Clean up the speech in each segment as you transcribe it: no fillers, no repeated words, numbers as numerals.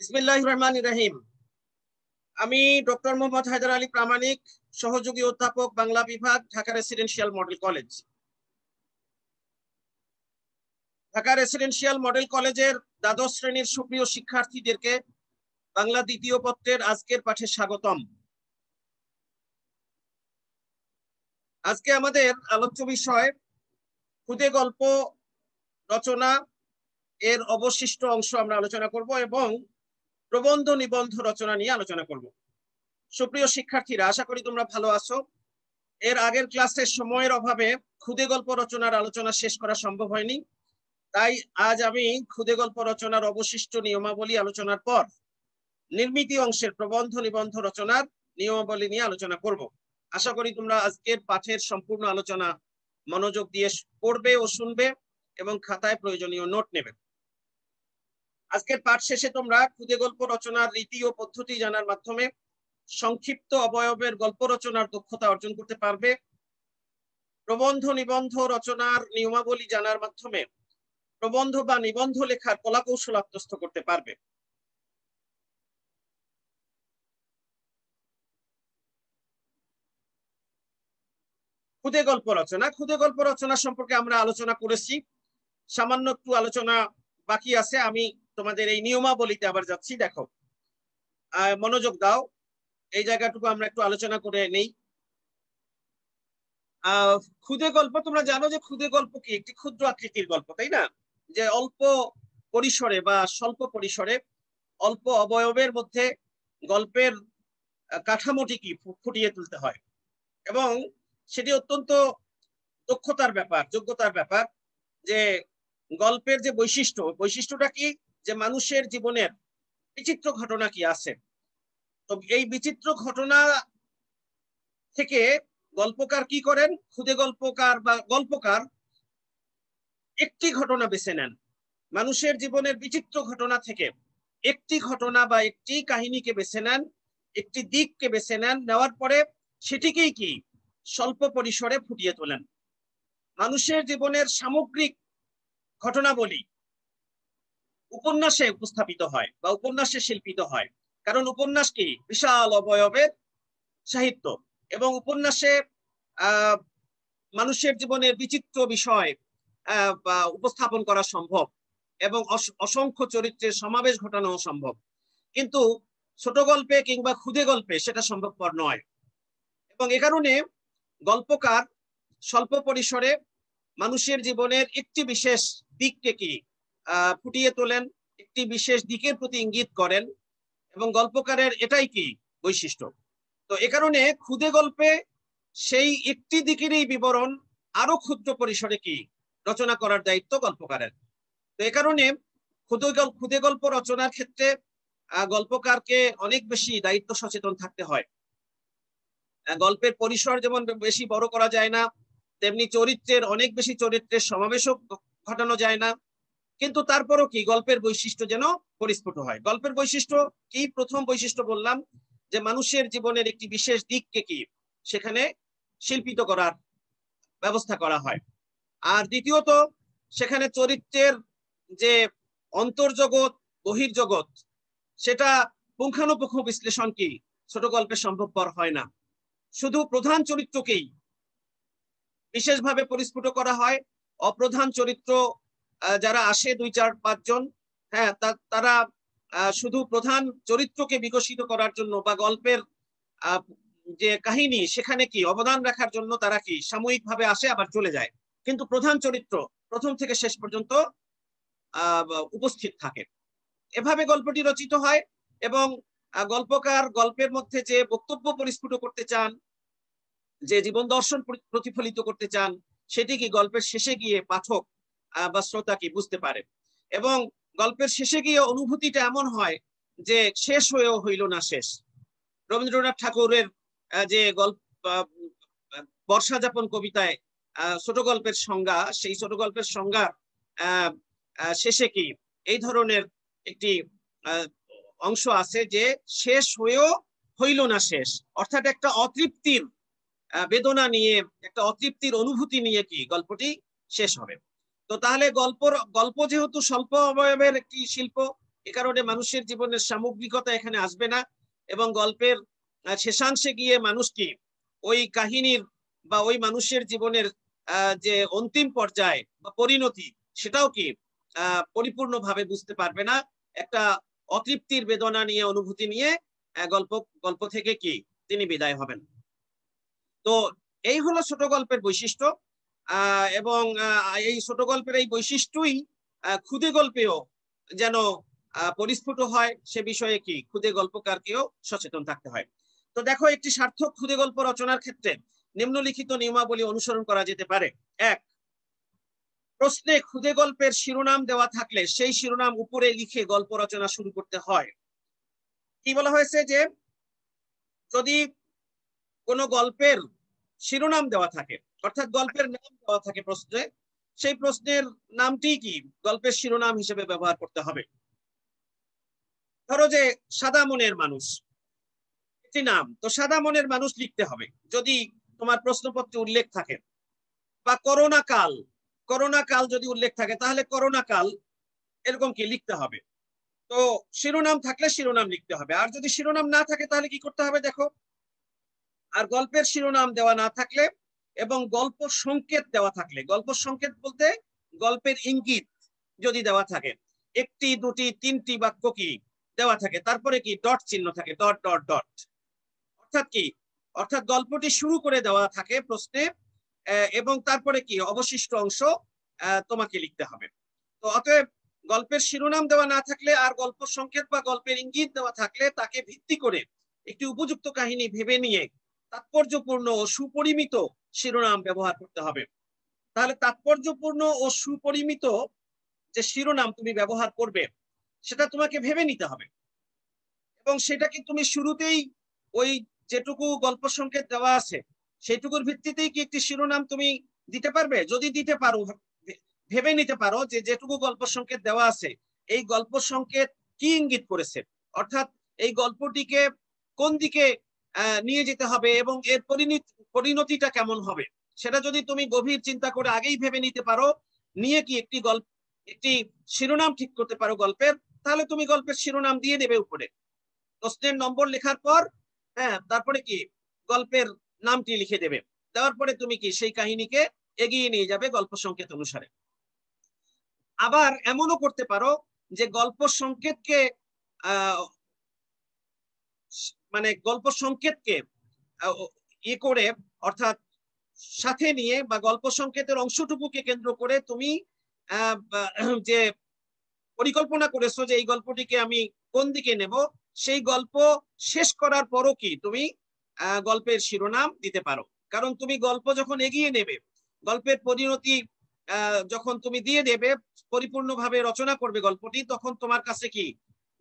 বিসমিল্লাহির রহমানির রহিম। আমি ডক্টর মোহাম্মদ হায়দার আলী প্রামাণিক, সহযোগী অধ্যাপক, বাংলা বিভাগ, Dhaka residential model college. Dhaka residential model কলেজের দ্বাদশ শ্রেণীর সুপ্রিয় শিক্ষার্থীদেরকে বাংলা দ্বিতীয় পত্রের আজকের পাঠে স্বাগতম। আজকে আমাদের আলোচ্য বিষয় খুদে গল্প রচনা এর অবশিষ্ট অংশ আমরা আলোচনা করব এবং প্রবন্ধ নিবন্ধ রচনা নিয়ে আলোচনা করব। সুপ্রিয় শিক্ষার্থীরা, আশা করি তোমরা ভালো আছো। এর আগের ক্লাসের সময়ের অভাবে খুদে গল্প রচনার আলোচনা শেষ করা সম্ভব হয়নি, তাই আজ আমি খুদে গল্প রচনার অবশিষ্ট নিয়মাবলী আলোচনার পর নির্মিতি অংশের প্রবন্ধ নিবন্ধ রচনার নিয়মাবলী নিয়ে আলোচনা করব। আশা করি তোমরা আজকের পাঠের সম্পূর্ণ আলোচনা মনোযোগ দিয়ে পড়বে ও শুনবে এবং খাতায় প্রয়োজনীয় নোট নেবে। আজকের পাঠ শেষে তোমরা খুদে গল্প রচনার রীতি ও পদ্ধতি জানার মাধ্যমে সংক্ষিপ্ত অবয়বের গল্প রচনার দক্ষতা অর্জন করতে পারবে। প্রবন্ধ নিবন্ধ রচনার নিয়মাবলী জানার মাধ্যমে প্রবন্ধ বা নিবন্ধ লেখার কলাকৌশল আত্মস্থ করতে পারবে। খুদে গল্প রচনা সম্পর্কে আমরা আলোচনা করেছি, সামান্য একটু আলোচনা বাকি আছে। আমি তোমাদের এই নিয়মাবলীতে আবার যাচ্ছি, দেখো, মনোযোগ দাও, এই জায়গাটুকু আমরা একটু আলোচনা করে নেই। খুদে গল্প, তোমরা জানো যে খুদে গল্প কি একটি ক্ষুদ্র আকৃতির গল্প, তাই না? যে অল্প পরিসরে বা স্বল্প পরিসরে অল্প অবয়বের মধ্যে গল্পের কাঠামোটি কি ফুটিয়ে তুলতে হয় এবং সেটি অত্যন্ত দক্ষতার ব্যাপার, যোগ্যতার ব্যাপার। যে গল্পের যে বৈশিষ্ট্যটা কি, যে মানুষের জীবনের বিচিত্র ঘটনা কি আছে, তো এই বিচিত্র ঘটনা থেকে গল্পকার কি করেন, খুদে গল্পকার বা গল্পকার একটি ঘটনা বেছে নেন। মানুষের জীবনের বিচিত্র ঘটনা থেকে একটি ঘটনা বা একটি কাহিনীকে বেছে নেন, একটি দিককে বেছে নেন, নেওয়ার পরে সেটিকেই কি স্বল্প পরিসরে ফুটিয়ে তোলেন। মানুষের জীবনের সামগ্রিক ঘটনাবলী উপন্যাসে উপস্থাপিত হয় বা উপন্যাসে শিল্পিত হয়, কারণ উপন্যাস কি বিশাল অবয়বের সাহিত্য এবং উপন্যাসে মানুষের জীবনের বিচিত্র বিষয় উপস্থাপন করা সম্ভব এবং অসংখ্য চরিত্রের সমাবেশ ঘটানো সম্ভব। কিন্তু ছোট গল্পে কিংবা খুদে গল্পে সেটা সম্ভবপর নয় এবং এ কারণে গল্পকার স্বল্প পরিসরে মানুষের জীবনের একটি বিশেষ দিককে কি ফুটিয়ে তোলেন, একটি বিশেষ দিকের প্রতি ইঙ্গিত করেন এবং গল্পকারের এটাই কি বৈশিষ্ট্য। তো এ কারণে খুদে গল্পে সেই একটি দিকেরই বিবরণ আরো ক্ষুদ্র পরিসরে কি রচনা করার দায়িত্ব গল্পকারের। তো এ কারণে খুদে গল্প রচনার ক্ষেত্রে গল্পকারকে অনেক বেশি দায়িত্ব সচেতন থাকতে হয়। গল্পের পরিসর যেমন বেশি বড় করা যায় না, তেমনি অনেক বেশি চরিত্রের সমাবেশও ঘটানো যায় না, কিন্তু তারপরও কি গল্পের বৈশিষ্ট্য যেন পরিস্ফুট হয়। গল্পের বৈশিষ্ট্য কি? প্রথম বৈশিষ্ট্য বললাম যে মানুষের জীবনের একটি বিশেষ দিককে কি সেখানে শিল্পিত করার ব্যবস্থা করা হয়। আর দ্বিতীয়ত, সেখানে চরিত্রের যে অন্তর্জগৎ বহির্জগৎ সেটা পুঙ্খানুপুঙ্খ বিশ্লেষণ কি ছোট গল্পে সম্ভবপর হয় না। শুধু প্রধান চরিত্রকেই বিশেষভাবে পরিস্ফুট করা হয়। অপ্রধান চরিত্র যারা আসে 2-4-5 জন, হ্যাঁ, তারা শুধু প্রধান চরিত্রকে বিকশিত করার জন্য বা গল্পের যে কাহিনী সেখানে কি অবদান রাখার জন্য তারা কি সাময়িকভাবে আসে আবার চলে যায়, কিন্তু প্রধান চরিত্র প্রথম থেকে শেষ পর্যন্ত উপস্থিত থাকে। এভাবে গল্পটি রচিত হয় এবং গল্পকার গল্পের মধ্যে যে বক্তব্য পরিস্ফুট করতে চান, যে জীবন দর্শন প্রতিফলিত করতে চান, সেটি কি গল্পের শেষে গিয়ে পাঠক বা শ্রোতা কি বুঝতে পারে এবং গল্পের শেষে গিয়ে অনুভূতিটা এমন হয় যে শেষ হয়েও হইল না শেষ। রবীন্দ্রনাথ ঠাকুরের যে গল্প বর্ষা যাপন কবিতায় ছোট গল্পের সংজ্ঞা, সেই ছোট গল্পের সংজ্ঞা শেষে কি এই ধরনের একটি অংশ আছে যে শেষ হয়েও হইল না শেষ, অর্থাৎ একটা অতৃপ্তির বেদনা নিয়ে, একটা অতৃপ্তির অনুভূতি নিয়ে কি গল্পটি শেষ হবে। তো তাহলে গল্প যেহেতু স্বল্প অবয়বের একটি শিল্প, এ কারণে মানুষের জীবনের সামগ্রিকতা এখানে আসবে না, এবং গল্পের শেষাংশে গিয়ে মানুষ কি ওই কাহিনীর বা ওই মানুষের জীবনের যে অন্তিম পর্যায়ে বা পরিণতি, সেটাও কি পরিপূর্ণভাবে বুঝতে পারবে না। একটা অতৃপ্তির বেদনা নিয়ে, অনুভূতি নিয়ে গল্প থেকে কি তিনি বিদায় হবেন। তো এই হলো ছোট গল্পের বৈশিষ্ট্য, এবং এই ছোট গল্পের এই বৈশিষ্ট্যই ক্ষুদে গল্পেও যেন পরিস্ফুট হয়, সে বিষয়ে কি ক্ষুদে গল্পকারকেও সচেতন থাকতে হয়। তো দেখো, একটি সার্থক ক্ষুদে গল্প রচনার ক্ষেত্রে নিম্নলিখিত নিয়মাবলী অনুসরণ করা যেতে পারে। 1, প্রশ্নে ক্ষুদে গল্পের শিরোনাম দেওয়া থাকলে সেই শিরোনাম উপরে লিখে গল্প রচনা শুরু করতে হয়। কি বলা হয়েছে, যে যদি কোনো গল্পের শিরোনাম দেওয়া থাকে, অর্থাৎ গল্পের নাম দেওয়া থাকে প্রশ্নে, সেই প্রশ্নের নামটি কি গল্পের শিরোনাম হিসেবে ব্যবহার করতে হবে। ধরো যে সাদা মনের মানুষ একটি নাম, তো সাদা মনের মানুষ লিখতে হবে যদি তোমার প্রশ্নপত্রে উল্লেখ থাকে। বা করোনা কাল যদি উল্লেখ থাকে, তাহলে করোনা কাল এরকম কি লিখতে হবে। তো শিরোনাম থাকলে শিরোনাম লিখতে হবে, আর যদি শিরোনাম না থাকে তাহলে কি করতে হবে দেখো। আর গল্পের শিরোনাম দেওয়া না থাকলে এবং গল্প সংকেত দেওয়া থাকলে, গল্প সংকেত বলতে গল্পের ইঙ্গিত যদি দেওয়া থাকে, 1, 2, 3টি বাক্য কি দেওয়া থাকে, তারপরে কি ডট চিহ্ন থাকে, ডট ডট ডট, অর্থাৎ কি, অর্থাৎ গল্পটি শুরু করে দেওয়া থাকে প্রশ্নে, এবং তারপরে কি অবশিষ্ট অংশ তোমাকে লিখতে হবে। তো অতএব গল্পের শিরোনাম দেওয়া না থাকলে আর গল্প সংকেত বা গল্পের ইঙ্গিত দেওয়া থাকলে তাকে ভিত্তি করে একটি উপযুক্ত কাহিনী ভেবে নিয়ে তাৎপর্যপূর্ণ ও সুপরিমিত শিরোনাম ব্যবহার করতে হবে। তাহলে তাৎপর্যপূর্ণ ও সুপরিমিত যে শিরোনাম তুমি ব্যবহার করবে সেটা তোমাকে ভেবে নিতে হবে, এবং সেটাকে তুমি শুরুতেই ওই যেটুকু গল্প সংকেত দেওয়া আছে সেইটুকুর ভিত্তিতেই কি একটি শিরোনাম তুমি দিতে পারবে। যদি দিতে পারো, ভেবে নিতে পারো যে যেটুকু গল্প সংকেত দেওয়া আছে এই গল্প সংকেত কি ইঙ্গিত করেছে, অর্থাৎ এই গল্পটিকে কোন দিকে নিয়ে যেতে হবে এবং এর পরিণতিটা কেমন হবে, সেটা যদি তুমি গভীর চিন্তা করে আগেই ভেবে নিতে পারো, নিয়ে কি একটি শিরোনাম ঠিক করতে পারো গল্পের, তাহলে তুমি গল্পের শিরোনাম দিয়ে দেবে উপরে, প্রশ্নের নম্বর লেখার পর, তারপরে কি গল্পের নামটি লিখে দেবে, দেওয়ার পরে তুমি কি সেই কাহিনীকে এগিয়ে নিয়ে যাবে গল্প সংকেত অনুসারে। আবার এমনও করতে পারো যে গল্প সংকেতকে মানে গল্প সংকেতকে করে, অর্থাৎ সাথে নিয়ে বা গল্প সংকেতের অংশটুকুকে কেন্দ্র করে তুমি যে পরিকল্পনা করেছো যে এই গল্পটিকে আমি কোন দিকে নেব, সেই গল্প শেষ করার পরও কি তুমি গল্পের শিরোনাম দিতে পারো। কারণ তুমি গল্প যখন এগিয়ে নেবে, গল্পের পরিণতি যখন তুমি দিয়ে দেবে, পরিপূর্ণভাবে রচনা করবে গল্পটি, তখন তোমার কাছে কি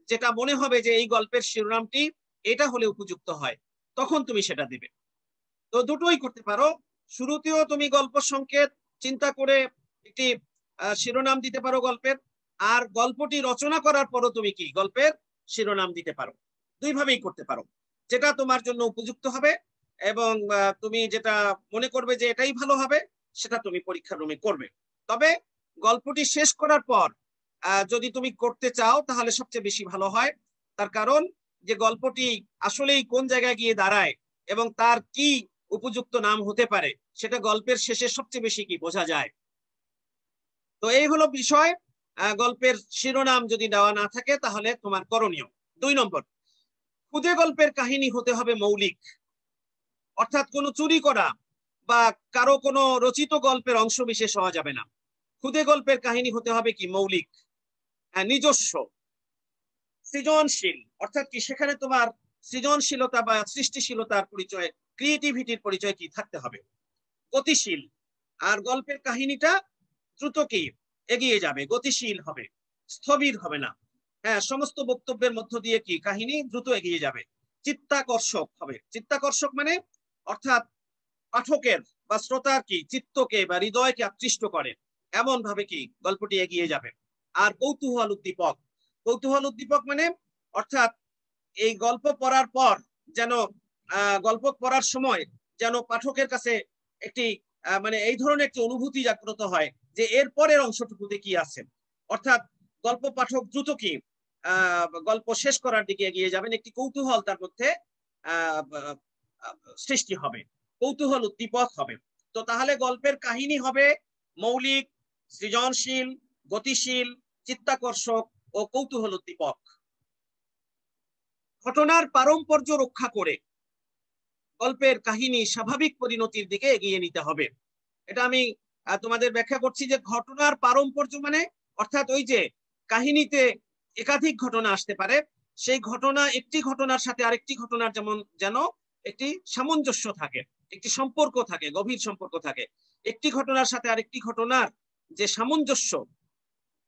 যেটা মনে হবে যে এই গল্পের শিরোনামটি এটা হলে উপযুক্ত হয়, তখন তুমি সেটা দিবে। তো দুটোই করতে পারো, শুরুতেও তুমি গল্প সংকেত চিন্তা করে একটি শিরোনাম দিতে পারো গল্পের, আর গল্পটি রচনা করার পরও তুমি কি গল্পের শিরোনাম দিতে পারো। দুইভাবেই করতে পারো, যেটা তোমার জন্য উপযুক্ত হবে এবং তুমি যেটা মনে করবে যে এটাই ভালো হবে সেটা তুমি পরীক্ষার রুমে করবে। তবে গল্পটি শেষ করার পর যদি তুমি করতে চাও তাহলে সবচেয়ে বেশি ভালো হয়, তার কারণ যে গল্পটি আসলেই কোন জায়গায় গিয়ে দাঁড়ায় এবং তার কি উপযুক্ত নাম হতে পারে সেটা গল্পের শেষে সবচেয়ে বেশি কি বোঝা যায়। তো এই হলো বিষয়, গল্পের শিরোনাম যদি দেওয়া না থাকে তাহলে তোমার করণীয়। 2 নম্বর, ক্ষুদে গল্পের কাহিনী হতে হবে মৌলিক, অর্থাৎ কোনো চুরি করা বা কারো কোনো রচিত গল্পের অংশ বিশেষ হওয়া যাবে না। ক্ষুদে গল্পের কাহিনী হতে হবে কি মৌলিক, নিজস্ব, সৃজনশীল, অর্থাৎ কি সেখানে তোমার সৃজনশীলতা বা সৃষ্টিশীলতার পরিচয়, ক্রিয়েটিভিটির পরিচয় কি থাকতে হবে। গতিশীল, আর গল্পের কাহিনীটা দ্রুত কি এগিয়ে যাবে, গতিশীল হবে, স্থবির হবে না। সমস্ত বক্তব্যের মধ্য দিয়ে কি কাহিনী দ্রুত এগিয়ে যাবে। চিত্তাকর্ষক হবে, চিত্তাকর্ষক মানে অর্থাৎ পাঠকের বা শ্রোতার কি চিত্তকে বা হৃদয়কে আকৃষ্ট করে, এমন ভাবে কি গল্পটি এগিয়ে যাবে। আর কৌতূহল উদ্দীপক, কৌতূহল উদ্দীপক মানে অর্থাৎ এই গল্প পড়ার পর যেন গল্প পড়ার সময় যেন পাঠকের কাছে একটি মানে এই ধরনের একটি অনুভূতি জাগ্রত হয় যে এর পরের অংশটুকুতে কি আছে, অর্থাৎ গল্প পাঠক দ্রুত কি গল্প শেষ করার দিকে এগিয়ে যাবেন, একটি কৌতূহল তার মধ্যে সৃষ্টি হবে, কৌতূহল উদ্দীপক হবে। তো তাহলে গল্পের কাহিনী হবে মৌলিক, সৃজনশীল, গতিশীল, চিত্তাকর্ষক ও কৌতূহল উদ্দীপক। ঘটনার পারম্পর্য রক্ষা করে গল্পের কাহিনী স্বাভাবিক পরিণতির দিকে এগিয়ে নিতে হবে। এটা আমি তোমাদের ব্যাখ্যা করছি যে ঘটনার পারম্পর্য মানে অর্থাৎ ওই যে কাহিনীতে একাধিক ঘটনা আসতে পারে, সেই ঘটনা একটি ঘটনার সাথে আরেকটি ঘটনার যেন একটি সামঞ্জস্য থাকে, একটি সম্পর্ক থাকে, গভীর সম্পর্ক থাকে। একটি ঘটনার সাথে আরেকটি ঘটনার যে সামঞ্জস্য,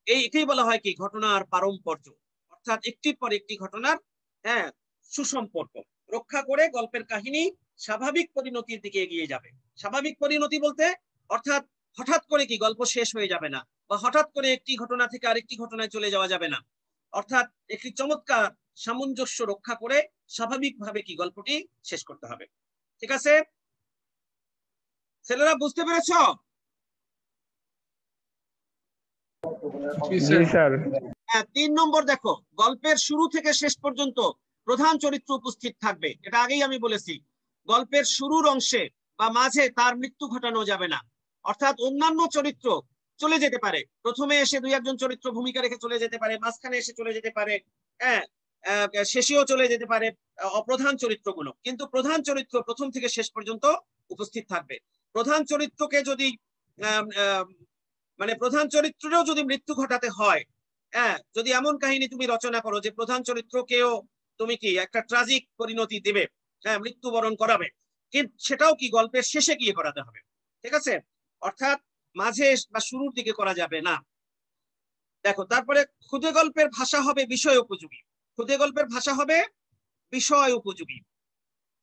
এটাই বলা হয় কি ঘটনার পারম্পর্য, অর্থাৎ একটির পর একটি ঘটনার সুসম্পর্ক রক্ষা করে গল্পের কাহিনী স্বাভাবিক পরিণতির দিকে এগিয়ে যাবে। স্বাভাবিক পরিণতি বলতে অর্থাৎ হঠাৎ করে কি গল্প শেষ হয়ে যাবে না, বা হঠাৎ করে একটি ঘটনা থেকে আরেকটি ঘটনায় চলে যাওয়া যাবে না, অর্থাৎ একটি চমৎকার সামঞ্জস্য রক্ষা করে স্বাভাবিকভাবে কি গল্পটি শেষ করতে হবে। ঠিক আছে ছেলেরা, বুঝতে পেরেছ? 3 নম্বর দেখো, গল্পের শুরু থেকে শেষ পর্যন্ত প্রধান চরিত্র উপস্থিত থাকবে। এটা আগেই আমি বলেছি, গল্পের শুরুর অংশে বা মাঝে তার মৃত্যু ঘটানো যাবে না, অর্থাৎ অন্যান্য চরিত্র চলে যেতে পারে, প্রথমে এসে 2-1জন চরিত্র ভূমিকা রেখে চলে যেতে পারে, মাঝখানে এসে চলে যেতে পারে, শেষেও চলে যেতে পারে অপ্রধান চরিত্রগুলো, কিন্তু প্রধান চরিত্র প্রথম থেকে শেষ পর্যন্ত উপস্থিত থাকবে। প্রধান চরিত্রকে যদি মানে প্রধান চরিত্রেরও যদি মৃত্যু ঘটাতে হয়, যদি এমন কাহিনী তুমি রচনা করো যে প্রধান চরিত্রকেও তুমি কি একটা ট্রাজিক পরিণতি দেবে, মৃত্যুবরণ করাবে, কিন্তু সেটাও কি গল্পের শেষে গিয়ে করাতে হবে। ঠিক আছে, অর্থাৎ মাঝে বা শুরুর দিকে করা যাবে না। দেখো তারপরে ক্ষুদে গল্পের ভাষা হবে বিষয় উপযোগী। ক্ষুদে গল্পের ভাষা হবে বিষয় উপযোগী,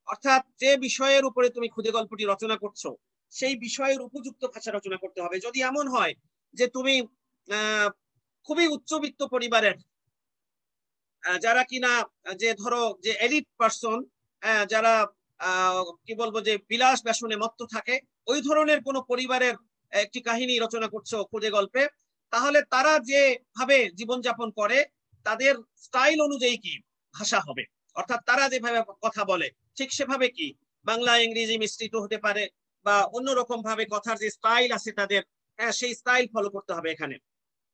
অর্থাৎ যে বিষয়ের উপরে তুমি ক্ষুদে গল্পটি রচনা করছো সেই বিষয়ের উপযুক্ত ভাষা রচনা করতে হবে। যদি এমন হয় যে তুমি খুবই উচ্চবিত্ত পরিবারের, যারা কিনা যে ধরো যে এলিট পার্সন, যারা কি বলবো যে বিলাস ব্যসনে মত্ত থাকে, ওই ধরনের কোন পরিবারের একটি কাহিনী রচনা করছো ক্ষুদে গল্পে, তাহলে তারা যেভাবে জীবনযাপন করে তাদের স্টাইল অনুযায়ী কি ভাষা হবে, অর্থাৎ তারা যেভাবে কথা বলে ঠিক সেভাবে কি বাংলা ইংরেজি মিশ্রিত হতে পারে, বা অন্যরকম ভাবে কথার যে স্টাইল আছে তাদের, সেই স্টাইল ফলো করতে হবে এখানে,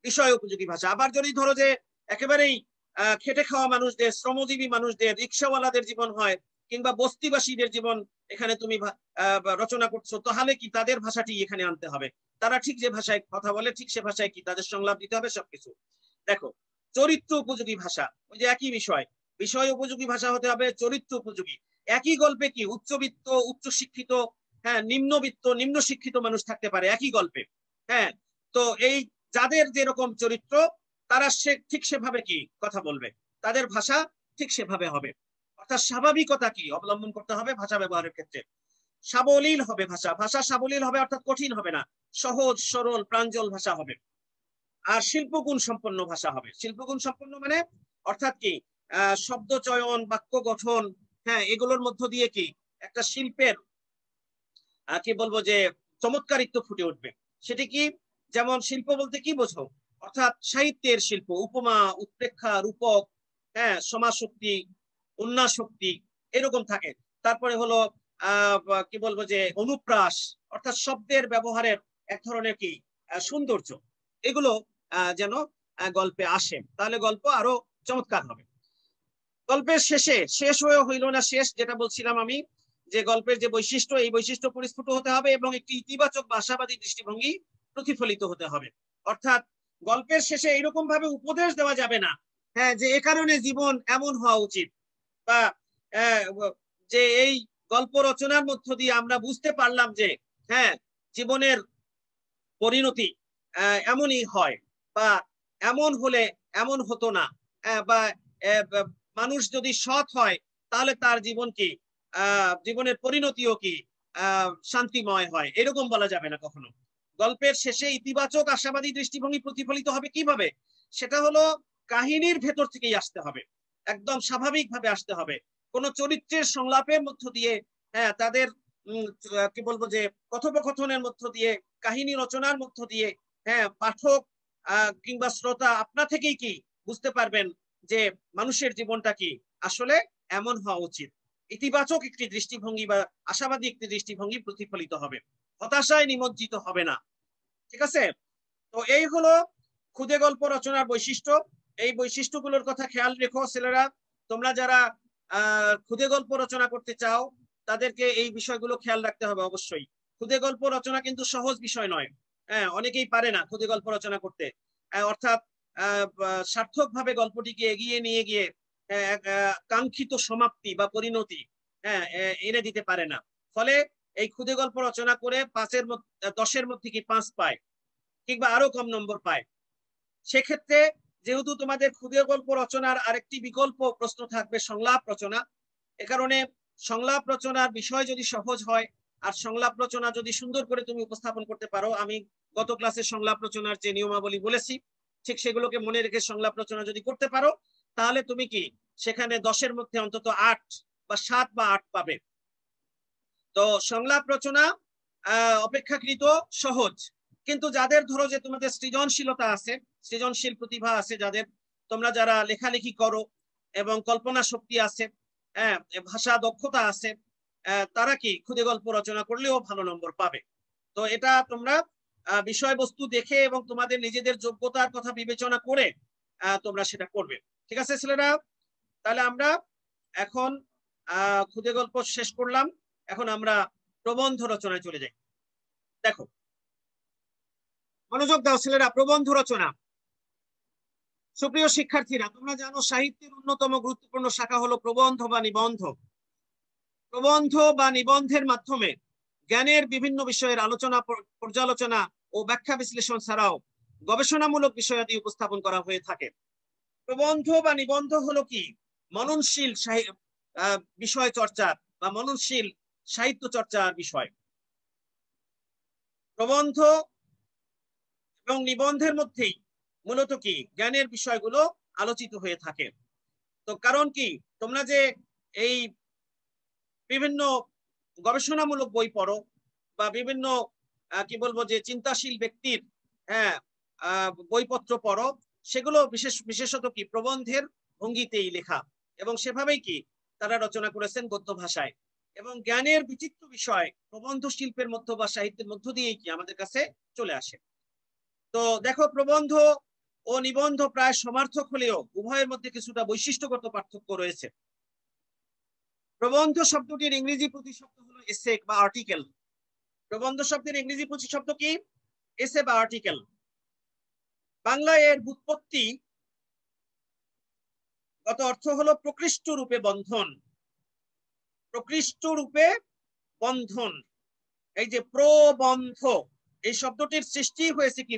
বিষয় উপযোগী ভাষা। আবার যদি ধরো যে একেবারেই খেটে খাওয়া মানুষদের, শ্রমজীবী মানুষদের, রিক্সাওয়ালাদের জীবন হয়, কিংবা বস্তিবাসীদের জীবন এখানে তুমি রচনা করছো, তাহলে কি তাদের ভাষাটি এখানে আনতে হবে, তারা ঠিক যে ভাষায় কথা বলে ঠিক সে ভাষায় কি তাদের সংলাপ দিতে হবে সবকিছু। দেখো চরিত্র উপযোগী ভাষা, ওই যে একই বিষয়, বিষয় উপযোগী ভাষা হতে হবে, চরিত্র উপযোগী। একই গল্পে কি উচ্চবিত্ত, উচ্চশিক্ষিত, নিম্নবিত্ত, নিম্ন শিক্ষিত মানুষ থাকতে পারে একই গল্পে। তো এই যাদের যেরকম চরিত্র তারা ঠিক সেভাবে কি কথা বলবে, তাদের ভাষা ঠিক সেভাবে হবে। অর্থাৎ স্বাভাবিকতা কি অবলম্বন করতে হবে ভাষা ব্যবহারের ক্ষেত্রে। সাবলীল হবে ভাষা, ভাষা সাবলীল হবে অর্থাৎ কঠিন হবে না, সহজ সরল প্রাঞ্জল ভাষা হবে। আর শিল্পগুণ সম্পন্ন ভাষা হবে। শিল্পগুণ সম্পন্ন মানে অর্থাৎ কি শব্দ চয়ন, বাক্য গঠন, এগুলোর মধ্য দিয়ে কি একটা শিল্পের কি বলবো যে চমৎকারিত্ব ফুটে উঠবে। সেটি কি, যেমন শিল্প বলতে কি বোঝো, অর্থাৎ সাহিত্যের শিল্প, উপমা, উৎপ্রেক্ষা, রূপক, সমাশক্তি, উন্নাশক্তি এরকম থাকে। তারপরে হলো কি বলবো যে অনুপ্রাস, অর্থাৎ শব্দের ব্যবহারের এক ধরনের কি সৌন্দর্য, এগুলো যেন গল্পে আসে, তাহলে গল্প আরো চমৎকার হবে। গল্পের শেষে শেষ হয়ে হইল না শেষ, যেটা বলছিলাম আমি, যে গল্পের যে বৈশিষ্ট্য, এই বৈশিষ্ট্য পরিস্ফুট হতে হবে এবং একটি ইতিবাচক বা আশাবাদী দৃষ্টিভঙ্গি প্রতিফলিত হতে হবে। অর্থাৎ গল্পের শেষে এরকম ভাবে উপদেশ দেওয়া যাবে না, যে এ কারণে জীবন এমন হওয়া উচিত, বা যে এই গল্প রচনার মধ্য দিয়ে আমরা বুঝতে পারলাম যে জীবনের পরিণতি এমনই হয়, বা এমন হলে এমন হতো না, বা মানুষ যদি সৎ হয় তাহলে তার জীবন কি জীবনের পরিণতিও কি শান্তিময় হয়, এরকম বলা যাবে না কখনো। গল্পের শেষে ইতিবাচক আশাবাদী দৃষ্টিভঙ্গি প্রতিফলিত হবে কিভাবে, সেটা হলো কাহিনীর ভেতর থেকেই আসতে হবে, একদম স্বাভাবিকভাবে আসতে হবে। কোন চরিত্রের সংলাপের মধ্য দিয়ে, তাদের কি বলবো যে কথোপকথনের মধ্য দিয়ে, কাহিনী রচনার মধ্য দিয়ে, পাঠক কিংবা শ্রোতা আপনা থেকেই কি বুঝতে পারবেন যে মানুষের জীবনটা কি আসলে এমন হওয়া উচিত, ইতিবাচক একটি দৃষ্টিভঙ্গি বা আশাবাদী একটি দৃষ্টিভঙ্গি প্রতিফলিত হবে, হতাশায় নিমজ্জিত হবে না। ঠিক আছে? তো এই হলো ক্ষুদে গল্প রচনার বৈশিষ্ট্য। এই বৈশিষ্ট্যগুলোর কথা খেয়াল রেখো ছেলেরা। তোমরা যারা ক্ষুদে গল্প রচনা করতে চাও তাদেরকে এই বিষয়গুলো খেয়াল রাখতে হবে অবশ্যই। ক্ষুদে গল্প রচনা কিন্তু সহজ বিষয় নয়। হ্যাঁ, অনেকেই পারে না ক্ষুদে গল্প রচনা করতে। অর্থাৎ সার্থকভাবে গল্পটিকে এগিয়ে নিয়ে গিয়ে কাঙ্ক্ষিত সমাপ্তি বা পরিণতি এনে দিতে পারে না। ফলে এই ক্ষুদে গল্প রচনা করে 10-এর মধ্যে কি 5 পায় কিংবা আরো কম নম্বর পায়। সেক্ষেত্রে যেহেতু তোমাদের ক্ষুদে গল্প রচনার আরেকটি বিকল্প প্রশ্ন থাকবে সংলাপ রচনা, এ কারণে সংলাপ রচনার বিষয় যদি সহজ হয় আর সংলাপ রচনা যদি সুন্দর করে তুমি উপস্থাপন করতে পারো, আমি গত ক্লাসে সংলাপ রচনার যে নিয়মাবলী বলেছি ঠিক সেগুলোকে মনে রেখে সংলাপ রচনা যদি করতে পারো, তাহলে তুমি কি সেখানে 10-এর মধ্যে অন্তত 8 বা 7 বা 8 পাবে। তো সংলাপ রচনা অপেক্ষাকৃত সহজ, কিন্তু যাদের ধরো যে তোমাদের সৃজনশীলতা আছে, সৃজনশীল প্রতিভা আছে যাদের, তোমরা যারা লেখালেখি করো এবং কল্পনা শক্তি আছে, ভাষা দক্ষতা আছে, তারা কি ক্ষুদে গল্প রচনা করলেও ভালো নম্বর পাবে। তো এটা তোমরা বিষয়বস্তু দেখে এবং তোমাদের নিজেদের যোগ্যতার কথা বিবেচনা করে তোমরা সেটা করবে। ঠিক আছে ছেলেরা? তাহলে আমরা এখন ক্ষুদে গল্প শেষ করলাম, এখন আমরা প্রবন্ধ রচনায় চলে যাই। দেখো, মনোযোগ দাও ছেলেরা। প্রবন্ধ রচনা, সুপ্রিয় শিক্ষার্থীরা, তোমরা জানো সাহিত্যের অন্যতম গুরুত্বপূর্ণ শাখা হলো প্রবন্ধ বা নিবন্ধ। প্রবন্ধ বা নিবন্ধের মাধ্যমে জ্ঞানের বিভিন্ন বিষয়ের আলোচনা, পর্যালোচনা ও ব্যাখ্যা বিশ্লেষণ ছাড়াও গবেষণামূলক বিষয়াদি উপস্থাপন করা হয়ে থাকে। প্রবন্ধ বা নিবন্ধ হলো কি মননশীল বিষয় চর্চার বা মননশীল সাহিত্য চর্চার বিষয়। প্রবন্ধ এবং নিবন্ধের মধ্যেই মূলত কি জ্ঞানের বিষয়গুলো আলোচিত হয়ে থাকে। তো কারণ কি, তোমরা যে এই বিভিন্ন গবেষণামূলক বই পড়ো বা বিভিন্ন কি বলবো যে চিন্তাশীল ব্যক্তির বইপত্র পড়ো, সেগুলো বিশেষত কি প্রবন্ধের ভঙ্গিতেই লেখা এবং সেভাবেই কি তারা রচনা করেছেন গদ্য ভাষায়। এবং জ্ঞানের বিচিত্র বিষয় প্রবন্ধ শিল্পের মধ্যে বা সাহিত্যের মধ্য দিয়েই কি আমাদের কাছে চলে আসে। তো দেখো, প্রবন্ধ ও নিবন্ধ প্রায় সমার্থক হলেও উভয়ের মধ্যে কিছুটা বৈশিষ্ট্যগত পার্থক্য রয়েছে। প্রবন্ধ শব্দটির ইংরেজি প্রতিশব্দ হলো এসে বা আর্টিকেল। প্রবন্ধ শব্দের ইংরেজি প্রতিশব্দ কি? এসে বা আর্টিকেল। বাংলায় এর ব্যুৎপত্তি গত অর্থ হলো প্রকৃষ্ট রূপে বন্ধন। প্রকৃষ্ট রূপে বন্ধন। এই যে প্রবন্ধ, এই শব্দটির সৃষ্টি হয়েছে কি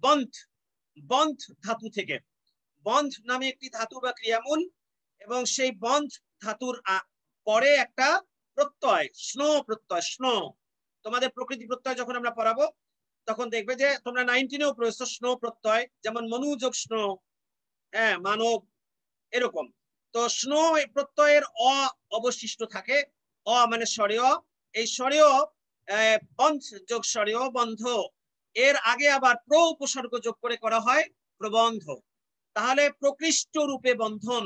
বন্ধ, বন্ধ ধাতু থেকে। বন্ধ নামে একটি ধাতু বা ক্রিয়ামূল, এবং সেই বন্ধ ধাতুর পরে একটা প্রত্যয়, স্নো প্রত্যয়। স্নো, তোমাদের প্রকৃতি প্রত্যয় যখন আমরা পড়াবো তখন দেখবে যে তোমরা 19-এও পড়েছো স্নো প্রত্যয়, যেমন মনুযোগ স্নো, মানব, এরকম। তো স্নো প্রত্যয়ের অ অবশিষ্ট থাকে, অ মানে স্বরেয়। এই স্বরেয় বন্ধ যোগ স্বরেয় বন্ধ, এর আগে আবার প্র উপসর্গ যোগ করে করা হয় প্রবন্ধ। তাহলে প্রকৃষ্ট রূপে বন্ধন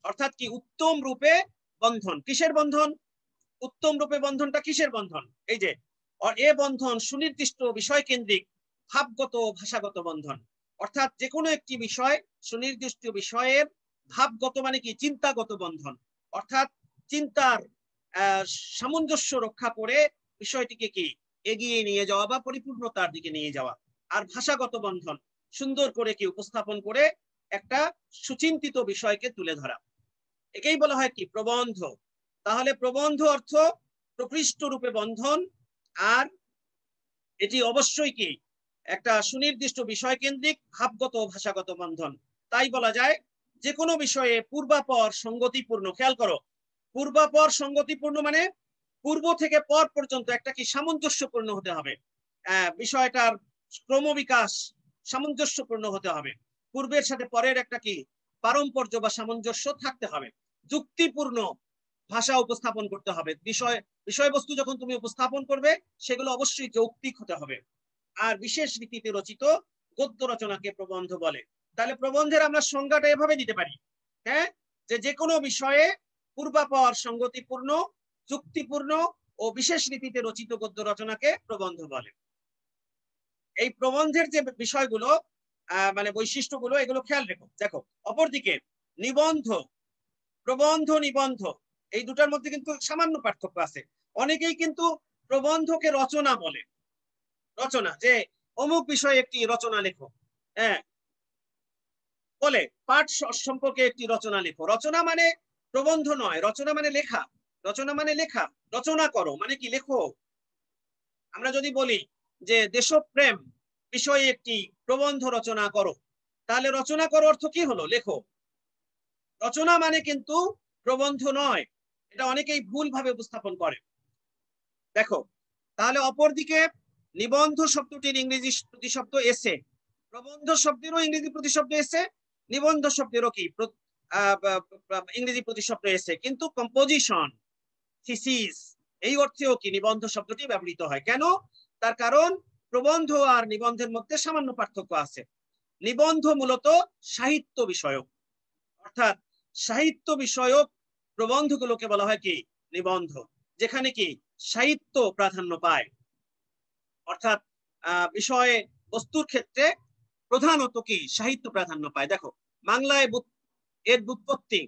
অর্থাৎ কি উত্তম রূপে বন্ধন। কিসের বন্ধন? উত্তম রূপে বন্ধনটা কিসের বন্ধন? এই যে এ বন্ধন সুনির্দিষ্ট বিষয় কেন্দ্রিক ভাবগত ভাষাগত বন্ধন। অর্থাৎ যে কোনো একটি বিষয় সুনির্দিষ্ট বিষয়ের ভাবগত মানে কি চিন্তাগত বন্ধন, অর্থাৎ চিন্তার সামঞ্জস্য রক্ষা করে বিষয়টিকে কি এগিয়ে নিয়ে যাওয়া বা পরিপূর্ণতার দিকে নিয়ে যাওয়া। আর ভাষাগত বন্ধন সুন্দর করে কি উপস্থাপন করে একটা সুচিন্তিত বিষয়কে তুলে ধরা, একেই বলা হয় কি প্রবন্ধ। তাহলে প্রবন্ধ অর্থ প্রকৃষ্ট রূপে বন্ধন, আর এটি অবশ্যই কি একটা সুনির্দিষ্ট বিষয় কেন্দ্রিক ভাবগত ভাষাগত বন্ধন। তাই বলা যায় যে কোনো বিষয়ে পূর্বাপর সঙ্গতিপূর্ণ। খেয়াল করো, পূর্বাপর সঙ্গতিপূর্ণ মানে পূর্ব থেকে পর পর্যন্ত একটা কি সামঞ্জস্যপূর্ণ হতে হবে, বিষয়টার ক্রমবিকাশ সামঞ্জস্যপূর্ণ হতে হবে, পূর্বের সাথে পরের একটা কি পারম্পর্য বা সামঞ্জস্য থাকতে হবে, যুক্তিপূর্ণ ভাষা উপস্থাপন করতে হবে। বিষয়বস্তু যখন তুমি উপস্থাপন করবে সেগুলো অবশ্যই যৌক্তিক হতে হবে। আর বিশেষ রীতিতে রচিত গদ্য রচনাকে প্রবন্ধ বলে। তাহলে প্রবন্ধের আমরা সংজ্ঞাটা এভাবে দিতে পারি হ্যাঁ, যে কোনো বিষয়ে পূর্বাপর সঙ্গতিপূর্ণ, যুক্তিপূর্ণ ও বিশেষ রীতিতে রচিত গদ্য রচনাকে প্রবন্ধ বলে। এই প্রবন্ধের যে বিষয়গুলো মানে বৈশিষ্ট্যগুলো, এগুলো খেয়াল রেখো। দেখো, অপরদিকে নিবন্ধ, প্রবন্ধ, নিবন্ধ এই দুটার মধ্যে কিন্তু সামান্য পার্থক্য আছে। অনেকেই কিন্তু প্রবন্ধকে রচনা বলে, রচনা, যে অমুক বিষয়ে একটি রচনা লেখো, হ্যাঁ, বলে পাঠ সম্পর্কে একটি রচনা লেখো। রচনা মানে প্রবন্ধ নয়, রচনা মানে লেখা। রচনা মানে লেখা, রচনা করো মানে কি, লেখো। আমরা যদি বলি যে দেশপ্রেম বিষয়ে একটি প্রবন্ধ রচনা করো, তাহলে রচনা করো অর্থ কি হলো, লেখো। রচনা মানে কিন্তু প্রবন্ধ নয়, এটা অনেকেই ভুলভাবে উপস্থাপন করে। দেখো, তাহলে অপরদিকে নিবন্ধ শব্দটির ইংরেজি প্রতিশব্দ এসে, প্রবন্ধ শব্দেরও ইংরেজি প্রতিশব্দ এসে, নিবন্ধ শব্দেরও কি ইংরেজি প্রতিশব্দ এসে, কিন্তু কম্পোজিশন, থিসিস এই অর্থেও কি নিবন্ধ শব্দটি ব্যবহৃত হয়। কেন? তার কারণ প্রবন্ধ আর নিবন্ধের মধ্যে সামান্য পার্থক্য আছে। নিবন্ধ মূলত সাহিত্য বিষয়ক, অর্থাৎ সাহিত্য বিষয়ক প্রবন্ধগুলোকে বলা হয় কি, নিবন্ধ, যেখানে কি সাহিত্য প্রাধান্য পায়, অর্থাৎ বিষয়ে বস্তুর ক্ষেত্রে প্রধানত কি সাহিত্য প্রাধান্য পায়। দেখো, বাংলায় এর ব্যুৎপত্তি,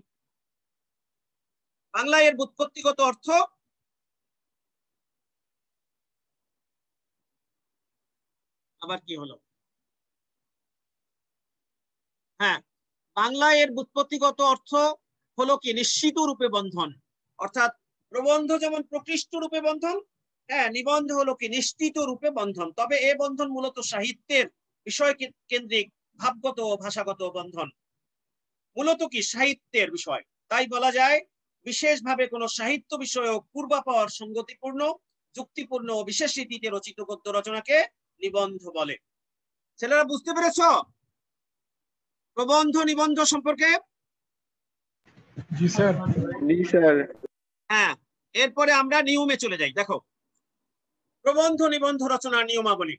বাংলায় এর ব্যুৎপত্তিগত অর্থ, আবার কি হলো, হ্যাঁ, বাংলায় এর ব্যুৎপত্তিগত অর্থ হলো কি নিশ্চিত রূপে বন্ধন, অর্থাৎ প্রবন্ধ যেমন প্রকৃষ্ট রূপে বন্ধন, হ্যাঁ, নিবন্ধ হলো কি নিশ্চিত রূপে বন্ধন। তবে এ বন্ধন মূলত সাহিত্যের বিষয় কেন্দ্রিক ভাবগত ও ভাষাগত বন্ধন, মূলত কি সাহিত্যের বিষয়। তাই বলা যায় বিশেষভাবে কোন সাহিত্য বিষয়ক পূর্বাপর সঙ্গতিপূর্ণ, যুক্তিপূর্ণ ও বিশেষ রীতিতে রচিত গদ্য রচনাকে নিবন্ধ বলে। ছেলেরা বুঝতে পেরেছো প্রবন্ধ নিবন্ধ সম্পর্কে? জি স্যার। জি স্যার। হ্যাঁ, এরপরে আমরা নিয়মে চলে যাই। দেখো, প্রবন্ধ নিবন্ধ রচনার নিয়মাবলী।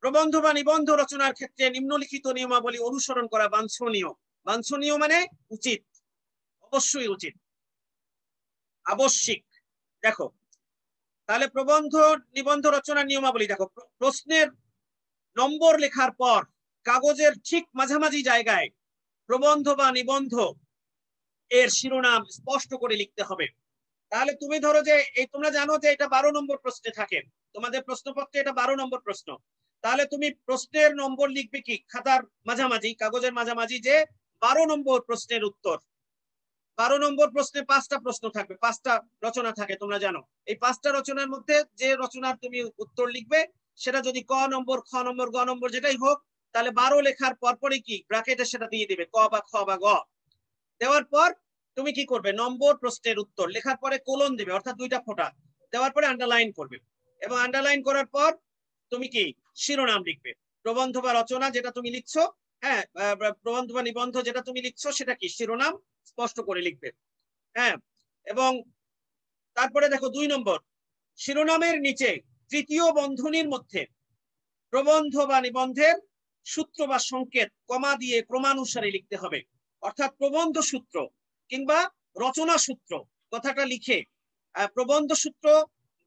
প্রবন্ধ বা নিবন্ধ রচনার ক্ষেত্রে নিম্নলিখিত নিয়মাবলী অনুসরণ করা বাঞ্ছনীয়। বাঞ্ছনীয় মানে উচিত, অবশ্যই উচিত, আবশ্যিক। দেখো, তাহলে প্রবন্ধ নিবন্ধ রচনার নিয়মাবলী দেখো, প্রশ্নের নম্বর লেখার পর কাগজের ঠিক মাঝামাঝি জায়গায় প্রবন্ধ বা নিবন্ধ এর শিরোনাম স্পষ্ট করে লিখতে হবে। তাহলে তুমি ধরো যে এই, তোমরা জানো যে এটা 12 নম্বর প্রশ্নে থাকে, তোমাদের প্রশ্নপত্রে এটা 12 নম্বর প্রশ্ন। তাহলে তুমি প্রশ্নের নম্বর লিখবে কি খাতার মাঝামাঝি, কাগজের মাঝামাঝি, যে 12 নম্বর প্রশ্নের উত্তর। 12 নম্বর প্রশ্নে 5টা প্রশ্ন থাকবে, 5টা রচনা থাকে, তোমরা জানো। এই 5টা রচনার মধ্যে যে রচনার তুমি উত্তর লিখবে, সেটা যদি ক নম্বর, খ নম্বর, গ নম্বর যেটাই হোক, তাহলে 12 লেখার পরপরই কি ব্র্যাকেটে সেটা দিয়ে দিবে, ক বা খ বা গ। দেওয়ার পর তুমি কি করবে, নম্বর প্রশ্নের উত্তর লেখার পরে কোলন দিবে, অর্থাৎ 2টা ফোঁটা দেওয়ার পরে আন্ডারলাইন করবে, এবং আন্ডারলাইন করার পর তুমি কি শিরোনাম লিখবে। প্রবন্ধ বা রচনা যেটা তুমি লিখছো, হ্যাঁ, প্রবন্ধ বা নিবন্ধ যেটা তুমি লিখছো, সেটা কি শিরোনাম স্পষ্ট করে লিখবে। হ্যাঁ, এবং তারপরে দেখো 2 নম্বর, শিরোনামের নিচে তৃতীয় বন্ধনীর মধ্যে প্রবন্ধ বা নিবন্ধের সূত্র বা সংকেত কমা দিয়ে ক্রমানুসারে লিখতে হবে। অর্থাৎ প্রবন্ধ সূত্র কিংবা রচনা সূত্র কথাটা লিখে, প্রবন্ধ সূত্র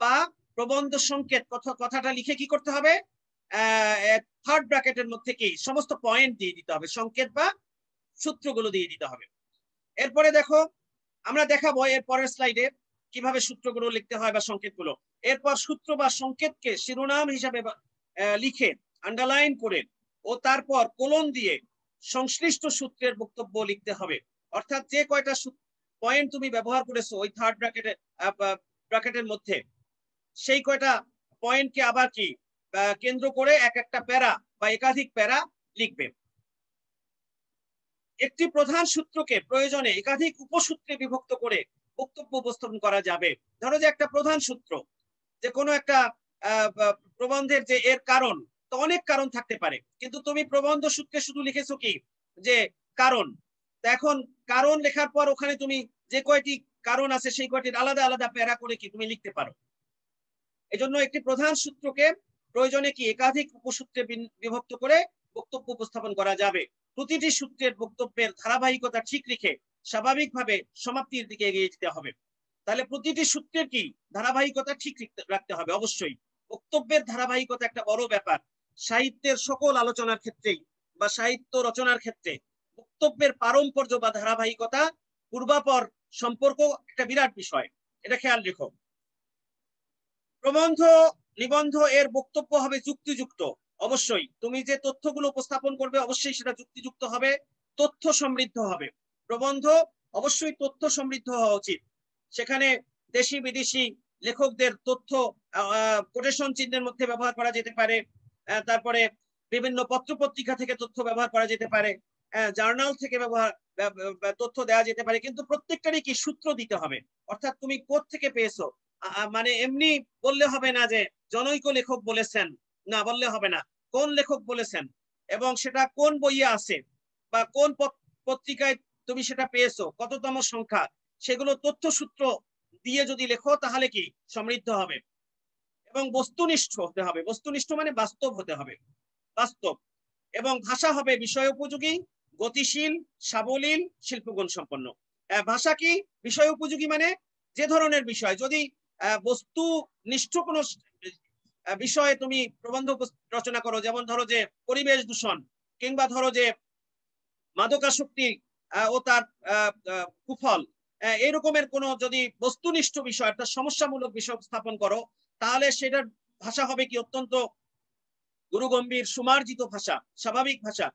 বা প্রবন্ধ সংকেত কথাটা লিখে কি করতে হবে, থার্ড ব্র্যাকেটের মধ্যে কি সমস্ত পয়েন্ট দিয়ে দিতে হবে, সংকেত বা সূত্রগুলো দিয়ে দিতে হবে। এরপরে দেখো, আমরা দেখাবো এর পরের স্লাইডে কিভাবে সূত্রগুলো লিখতে হয় বা সংকেতগুলো। এরপর সূত্র বা সংকেতকে শিরোনাম হিসাবে লিখে আন্ডারলাইন করে ও তারপর কোলন দিয়ে সংশ্লিষ্ট সূত্রের বক্তব্য লিখতে হবে। অর্থাৎ যে কয়টা পয়েন্ট তুমি ব্যবহার করেছো ওই থার্ড ব্র্যাকেটের মধ্যে, সেই কয়টা পয়েন্টকে আবার কি কেন্দ্র করে এক একটা প্যারা বা একাধিক প্যারা লিখবে। একটি প্রধান সূত্রকে প্রয়োজনে একাধিক উপসূত্রে বিভক্ত করে বক্তব্য উপস্থাপন করা যাবে। ধরো যে একটা প্রধান সূত্র, যে কোনো একটা প্রবন্ধের যে এর কারণ, তো অনেক কারণ থাকতে পারে, কিন্তু তুমি প্রবন্ধ সূত্রে শুধু লিখেছো কি যে কারণ। তো এখন কারণ লেখার পর ওখানে তুমি যে কয়টি কারণ আছে সেই কয়টির আলাদা আলাদা প্যারা করে কি তুমি লিখতে পারো। এজন্য একটি প্রধান সূত্রকে প্রয়োজনে কি একাধিক উপসূত্রে বিভক্ত করে বক্তব্য উপস্থাপন করা যাবে। প্রতিটি সূত্রের বক্তব্যের ধারাবাহিকতা ঠিক রেখে স্বাভাবিকভাবে সমাপ্তির দিকে এগিয়ে যেতে হবে। তাহলে প্রতিটি সূত্রের কি ধারাবাহিকতা ঠিক রাখতে হবে। অবশ্যই বক্তব্যের ধারাবাহিকতা একটা বড় ব্যাপার। সাহিত্যের সকল আলোচনার ক্ষেত্রেই বা সাহিত্য রচনার ক্ষেত্রে বক্তব্যের পারম্পর্য বা ধারাবাহিকতা, পূর্বাপর সম্পর্ক একটা বিরাট বিষয়, এটা খেয়াল রেখো। প্রবন্ধ নিবন্ধ এর বক্তব্য হবে যুক্তিযুক্ত। অবশ্যই তুমি যে তথ্যগুলো উপস্থাপন করবে অবশ্যই সেটা যুক্তিযুক্ত হবে, তথ্য সমৃদ্ধ হবে। প্রবন্ধ অবশ্যই তথ্য সমৃদ্ধ হওয়া উচিত। সেখানে দেশি বিদেশি লেখকদের তথ্য কোটেশন চিহ্নের মধ্যে ব্যবহার করা যেতে পারে, তারপরে বিভিন্ন পত্রপত্রিকা থেকে তথ্য ব্যবহার করা যেতে পারে, জার্নাল থেকে তথ্য দেওয়া যেতে পারে, কিন্তু প্রত্যেকটারই কি সূত্র দিতে হবে। অর্থাৎ তুমি কোথা থেকে পেয়েছো, মানে এমনি বললে হবে না যে জনৈক লেখক বলেছেন, না বললে হবে না, কোন লেখক বলেছেন এবং সেটা কোন বইয়ে আছে বা কোন পত্রিকায় তুমি সেটা পেয়েছো, কততম সংখ্যা, সেগুলো তথ্যসূত্র দিয়ে যদি লেখো তাহলে কি সমৃদ্ধ হবে। এবং বস্তুনিষ্ঠ হতে হবে। বস্তুনিষ্ঠ মানে বাস্তব হতে হবে, বাস্তব। এবং ভাষা হবে বিষয় উপযোগী, গতিশীল, সাবলীল, শিল্পগুণ সম্পন্ন। ভাষা কি বিষয় উপযোগী মানে যে ধরনের বিষয়, যদি বস্তুনিষ্ঠ কোনো বিষয়ে তুমি প্রবন্ধ রচনা করো, যেমন ধরো যে পরিবেশ দূষণ, কিংবা ধরো যে মাদকাসক্তি ও তার কুফল, এরকমের কোন যদি বস্তুনিষ্ঠ বিষয় অর্থাৎ সমস্যামূলক বিষয় স্থাপন করো, তাহলে সেটার ভাষা হবে কি অত্যন্ত গুরুগম্ভীর, সুমার্জিত ভাষা, স্বাভাবিক ভাষা।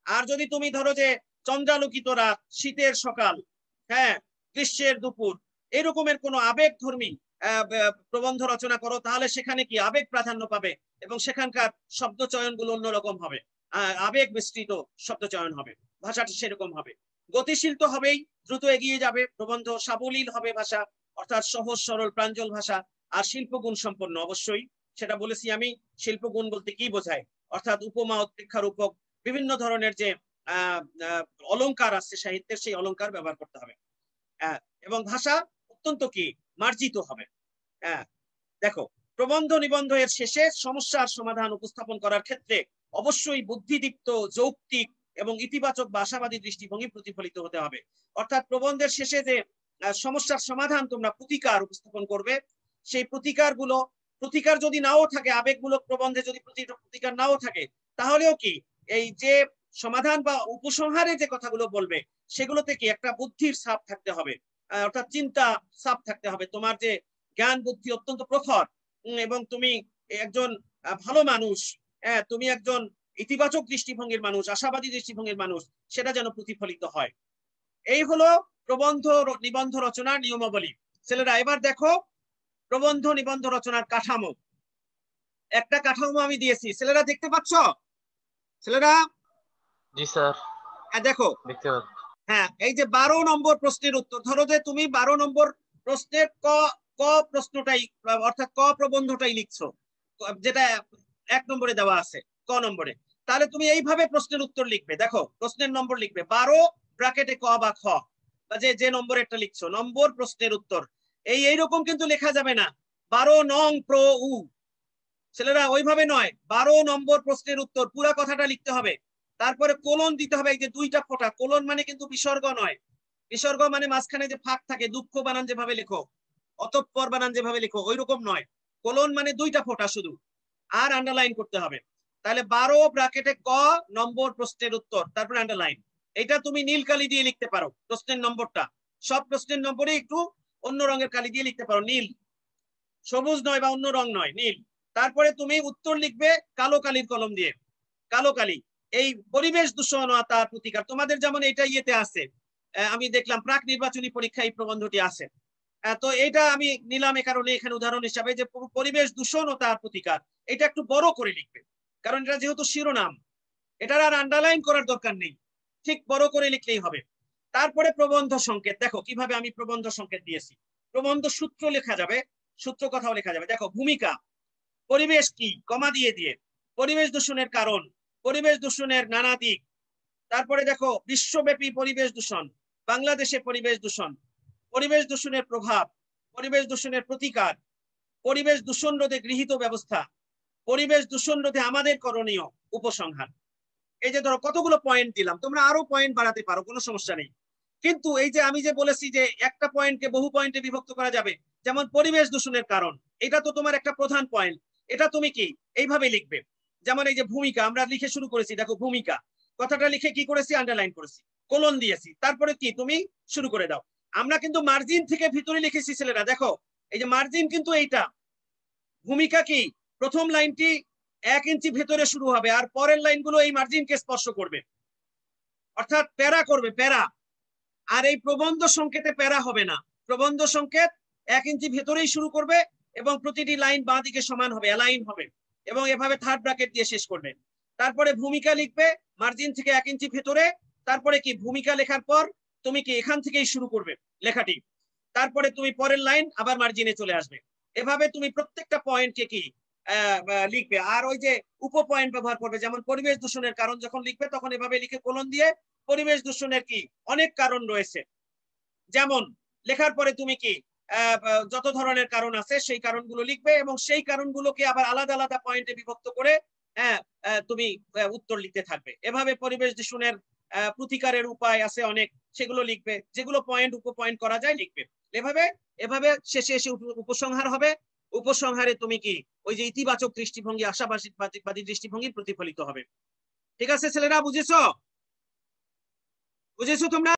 আর যদি তুমি ধরো যে চন্দ্রালোকিত রাত, শীতের সকাল, গ্রীষ্মের দুপুর, এরকমের কোন আবেগ ধর্মী প্রবন্ধ রচনা করো, তাহলে সেখানে কি আবেগ প্রাধান্য পাবে এবং সেখানকার শব্দ চয়ন গুলো অন্যরকম হবে, আবেগ মিশ্রিত শব্দ চয়ন হবে, ভাষাটা সেরকম হবে। গতিশীল তো হবেই, দ্রুত এগিয়ে যাবে প্রবন্ধ। সাবলীল হবে ভাষা, অর্থাৎ সহজ সরল প্রাঞ্জল ভাষা। আর শিল্পগুণ সম্পন্ন, অবশ্যই সেটা বলেছি আমি। শিল্পগুণ বলতে কি বোঝায়, অর্থাৎ উপমা, উৎপ্রেক্ষা, রূপক, বিভিন্ন ধরনের যে অলংকার আছে সাহিত্যের, সেই অলংকার ব্যবহার করতে হবে। এবং ভাষা অত্যন্ত কি মার্জিত হবে। দেখো, প্রবন্ধ নিবন্ধ এর শেষে সমস্যার সমাধান উপস্থাপন করার ক্ষেত্রে অবশ্যই বুদ্ধিদীপ্ত, যৌক্তিক এবং ইতিবাচক বা আশাবাদী দৃষ্টিভঙ্গি প্রতিফলিত হতে হবে। অর্থাৎ প্রবন্ধের শেষে যে সমস্যার সমাধান তোমরা প্রতিকার উপস্থাপন করবে, সেই প্রতিকার যদি নাও থাকে, আবেগমূলক প্রবন্ধে যদি প্রতিকার নাও থাকে, তাহলেও কি এই যে সমাধান বা উপসংহারে যে কথাগুলো বলবে সেগুলোতে কি একটা বুদ্ধির ছাপ থাকতে হবে, অর্থাৎ চিন্তা ছাপ থাকতে হবে। তোমার যে জ্ঞান বুদ্ধি অত্যন্ত প্রখর এবং তুমি একজন ভালো মানুষ, তুমি একজন ইতিবাচক দৃষ্টিভঙ্গির মানুষ, আশাবাদী দৃষ্টিভঙ্গির মানুষ, সেটা যেন প্রতিফলিত হয়। এই হলো প্রবন্ধ নিবন্ধ রচনার নিয়মাবলী। ছেলেরা এবার দেখো প্রবন্ধ নিবন্ধ রচনার কাঠামো। একটা কাঠামো আমি দিয়েছি, ছেলেরা দেখতে পাচ্ছ? ছেলেরা? জি স্যার। দেখো, দেখতে পাচ্ছি। এই যে 12 নম্বর প্রশ্নের উত্তর, ধরো যে তুমি 12 নম্বর প্রশ্নের ক প্রশ্নটাই অর্থাৎ ক প্রবন্ধটাই লিখছো, যেটা 1 নম্বরে দেওয়া আছে, ক নম্বরে। তাহলে তুমি এইভাবে প্রশ্নের উত্তর লিখবে। দেখো, প্রশ্নের নম্বর লিখবে 12 ব্র্যাকেটে ক বা খ, বা যে নম্বরেরটা লিখছো, নম্বর প্রশ্নের উত্তর। এইরকম কিন্তু লেখা যাবে না 12 নং প্র উ। ছেলেরা ওইভাবে নয়, 12 নম্বর প্রশ্নের উত্তর পুরো কথাটা লিখতে হবে। তারপরে কোলন দিতে হবে, এই যে 2টা ফোঁটা। কোলন মানে কিন্তু বিসর্গ নয়। বিসর্গ মানে মাঝখানে যে ফাঁক থাকে, দুঃখ বানান যেভাবে লেখো, অতঃপর বানান যেভাবে লেখো, ওই রকম নয়। কোলন মানে 2টা ফোঁটা শুধু, আর আন্ডারলাইন করতে হবে। তাহলে 12 ব্র্যাকেটে ক নম্বর প্রশ্নের উত্তর, তারপরে আন্ডারলাইন। এটা তুমি নীল কালি দিয়ে লিখতে পারো প্রশ্নের নম্বরটা। সব প্রশ্নের নম্বরে একটু অন্য রঙের কালি দিয়ে লিখতে পারো, নীল, সবুজ নয় বা অন্য রং নয়, নীল। তারপরে তুমি উত্তর লিখবে কালো কালির কলম দিয়ে, কালো কালি। এই পরিবেশ দূষণ ও তার প্রতিকার, তোমাদের যেমন এটা ইয়েতে আছে, আমি দেখলাম প্রাক নির্বাচনী পরীক্ষা এই প্রবন্ধটি আছে। তো এটা আমি নিলাম এ কারণে এখানে উদাহরণ হিসাবে, যে পরিবেশ দূষণ ও তার প্রতিকার, এটা একটু বড় করে লিখবে, কারণ এটা যেহেতু শিরোনাম, এটার আর আন্ডারলাইন করার দরকার নেই, ঠিক বড় করে লিখলেই হবে। তারপরে প্রবন্ধ সংকেত, দেখো কিভাবে আমি প্রবন্ধ সংকেত দিয়েছি। প্রবন্ধ সূত্র লেখা যাবে, সূত্র কথাও লেখা যাবে। দেখো, ভূমিকা, পরিবেশ কি, কমা দিয়ে দিয়ে, পরিবেশ দূষণের কারণ, পরিবেশ দূষণের নানা দিক। তারপরে দেখো, বিশ্বব্যাপী পরিবেশ দূষণ, বাংলাদেশে পরিবেশ দূষণ, পরিবেশ দূষণের প্রভাব, পরিবেশ দূষণের প্রতিকার, পরিবেশ দূষণ রোধে গৃহীত ব্যবস্থা, পরিবেশ দূষণ রোধে আমাদের করণীয়, উপসংহার। এই যে ধরো কতগুলো পয়েন্ট দিলাম, তোমরা আরো পয়েন্ট বাড়াতে পারো, কোনো সমস্যা নেই। কিন্তু এই যে আমি যে বলেছি যে একটা পয়েন্টকে বহু পয়েন্টে বিভক্ত করা যাবে, যেমন পরিবেশ দূষণের কারণ, এটা তো তোমার একটা প্রধান পয়েন্ট, এটা তুমি কি এইভাবে লিখবে। যেমন এই যে ভূমিকা, আমরা লিখে শুরু করেছি, দেখো ভূমিকা কথাটা লিখে কি করেছি, আন্ডারলাইন করেছি, কোলন দিয়েছি, তারপরে কি তুমি শুরু করে দাও। আমরা কিন্তু মার্জিন থেকে ভিতরে লিখেছি ছেলেরা, দেখো এই যে মার্জিন কিন্তু এইটা, ভূমিকা কি প্রথম লাইনটি 1 ইঞ্চি ভেতরে শুরু হবে, আর পরের লাইনগুলো এই মার্জিনকে স্পর্শ করবে, অর্থাৎ প্যারা করবে, প্যারা। আর এই প্রবন্ধ সংকেতে প্যারা হবে না, প্রবন্ধ সংকেত 1 ইঞ্চি ভেতরেই শুরু করবে এবং প্রতিটি লাইন বাঁ দিকে সমান হবে, অ্যালাইন হবে, এবং এভাবে থার্ড ব্র্যাকেট দিয়ে শেষ করবে। তারপরে ভূমিকা লিখবে মার্জিন থেকে 1 ইঞ্চি ভেতরে, তারপরে কি ভূমিকা লেখার পর তুমি কি এখান থেকেই শুরু করবে লেখাটি, তারপরে তুমি পরের লাইন আবার মার্জিনে চলে আসবে। এভাবে তুমি প্রত্যেকটা পয়েন্টকে কি লিখবে। আর ওই যে উপ পয়েন্ট ব্যবহার করবে, যেমন পরিবেশ দূষণের কারণ যখন লিখবে তখন এভাবে লিখে কোলন দিয়ে পরিবেশ দূষণের কি অনেক কারণ রয়েছে, যেমন লেখার পরে তুমি কি যত ধরনের কারণ আছে সেই কারণগুলো লিখবে, এবং সেই কারণগুলোকে আবার আলাদা আলাদা পয়েন্টে বিভক্ত করে তুমি উত্তর লিখতে থাকবে। এভাবে পরিবেশ দূষণের প্রতিকারের উপায় আছে অনেক, সেগুলো লিখবে, যেগুলো পয়েন্ট উপ পয়েন্ট করা যায় লিখবে। এভাবে এভাবে শেষে এসে উপসংহার হবে, উপসংহারে তুমি কি ওই যে ইতিবাচক দৃষ্টিভঙ্গি, আশাবাদী দৃষ্টিভঙ্গি প্রতিফলিত হবে। ঠিক আছে ছেলেরা, বুঝেছো? বুঝেছো তোমরা?